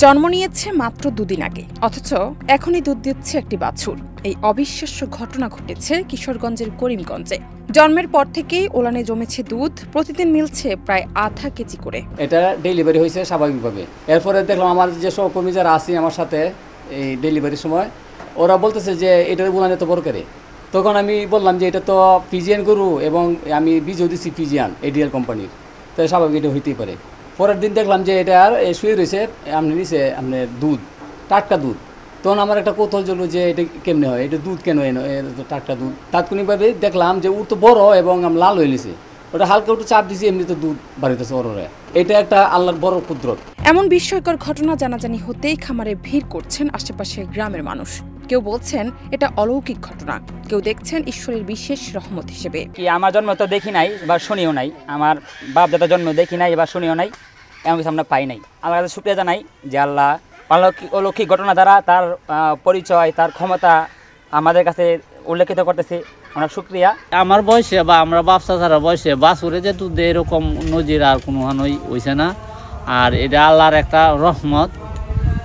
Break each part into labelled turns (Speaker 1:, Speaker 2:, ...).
Speaker 1: জন্ম নিয়েছে মাত্র দুদিন আগে, অথচ এখনই দুধ দিচ্ছে একটি বাছুর। এই অবিশ্বাস্য ঘটনা ঘটেছে কিশোরগঞ্জের করিমগঞ্জে। জন্মের পর থেকেই ওলানে জমেছে দুধ, প্রতিদিন মিলছে প্রায় আধা কেজি করে।
Speaker 2: এটা ডেলিভারি হয়েছে স্বাভাবিকভাবে। এরপরে দেখলাম আমার যে সহকর্মী যারা আছে আমার সাথে এই ডেলিভারির সময়, ওরা বলতেছে যে এটার ওলানে তো বড় করে। তখন আমি বললাম যে এটা তো ফিজিয়ান গরু এবং আমি বীজও দিচ্ছি ফিজিয়ান এডিএল কোম্পানির, তো স্বাভাবিক এটা হইতেই পারে। পরের দিন দেখলাম যে এটা আর শুয়ে রয়েছে, আপনি নিচে আপনার দুধ, টাটকা দুধ। তখন আমার একটা কৌতূহল ছিল যে এটা কেমনে হয়, এটা দুধ কেন টাটকা দুধ। তাৎক্ষণিকভাবে দেখলাম যে ও তো বড় এবং লাল হয়ে নিছে, ওটা হালকা একটু চাপ দিয়েছি, এমনি তো দুধ বাড়িতেছে ওরে। এটা একটা আল্লাহর বড় কুদরত।
Speaker 1: এমন বিস্ময়কর ঘটনা জানাজানি হতেই খামারে ভিড় করছেন আশেপাশের গ্রামের মানুষ। কেউ বলছেন এটা অলৌকিক ঘটনা, কেউ দেখছেন ঈশ্বরের বিশেষ রহমত হিসেবে।
Speaker 3: কি আমার জন্ম তো দেখি নাই বা শুনিও নাই, আমার বাপ দাদা জন্ম দেখি নাই বা শুনিও নাই, এমন কিছু আমরা পাই নাই। আমার কাছে শুকরিয়া জানাই যে আল্লাহ অলৌকিক ঘটনা দ্বারা তার পরিচয়, তার ক্ষমতা আমাদের কাছে উল্লেখিত করতেছে। আমরা শুকরিয়া।
Speaker 4: আমার বয়সে বা আমরা বাচ্চা ছাড়া বয়সে বাছুরে যে দুধ এরকম নজির আর কোনো হইছে না। আর এটা আল্লাহর একটা রহমত,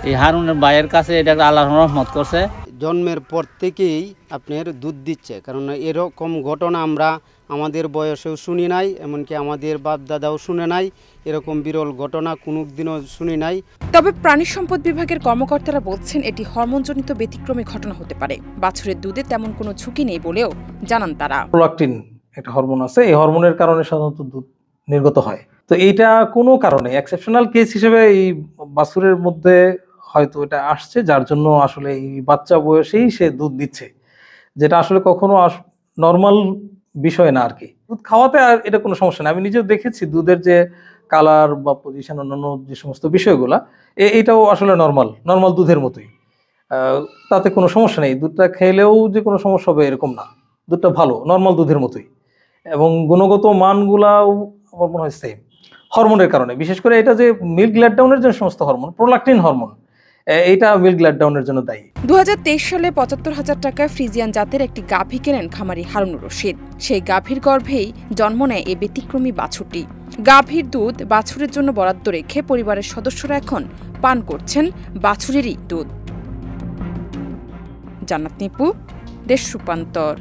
Speaker 4: এই হারুনের ভাইয়ের কাছে এটা একটা আল্লাহর রহমত করছে।
Speaker 5: জন্মের পর থেকেই আপনার দুধ দিচ্ছে, কারণ এরকম ঘটনা আমরা আমাদের বয়সেও শুনি নাই, এমনকি আমাদের বাপ দাদাও শুনে নাই। এরকম বিরল ঘটনা কোনোদিনও শুনি নাই।
Speaker 1: তবে প্রাণী সম্পদ বিভাগের কর্মকর্তারা বলছেন এটি হরমোনজনিত ব্যতিক্রমী ঘটনা হতে পারে। বাছুরের দুধে তেমন কোনো ঝুঁকি নেই বলেও জানান তারা।
Speaker 6: প্রোলাকটিন একটা হরমোন আছে, এই হরমোনের কারণে সাধারণত দুধ নির্গত হয়। তো এইটা কোনো কারণে এক্সেপশনাল কেস হিসেবে এই বাছুরের মধ্যে হয়তো এটা আসছে, যার জন্য আসলে এই বাচ্চা বয়সেই সে দুধ দিচ্ছে, যেটা আসলে কখনো নর্মাল বিষয় না আর কি। দুধ খাওয়াতে আর এটা কোনো সমস্যা না। আমি নিজেও দেখেছি দুধের যে কালার বা পজিশন, অন্যান্য যে সমস্ত বিষয়গুলা, এইটাও আসলে নর্মাল দুধের মতোই, তাতে কোনো সমস্যা নেই। দুধটা খেলেও যে কোনো সমস্যা হবে এরকম না, দুধটা ভালো নর্মাল দুধের মতোই, এবং গুণগত মানগুলাও আমার মনে হয় সেম। হরমোনের কারণে, বিশেষ করে এটা যে মিল্ক লেটডাউনের যে সমস্ত হরমোন, প্রোলাকটিন হরমোন, এইটা মিল্ক লেটডাউনের জন্য দায়ী।
Speaker 1: 2023 সালে 75,000 টাকায় ফ্রিজিয়ান জাতের একটি গাভী কেনেন খামারি হারুনুর রশিদ। সেই গাভীর গর্ভেই জন্ম নেয় এই ব্যতিক্রমী বাছুরটি। গাভীর দুধ বাছুরের জন্য বরাদ্দ রেখে পরিবারের সদস্যরা এখন পান করছেন বাছুরেরই দুধ। জান্নাত নিপু, দেশ রূপান্তর।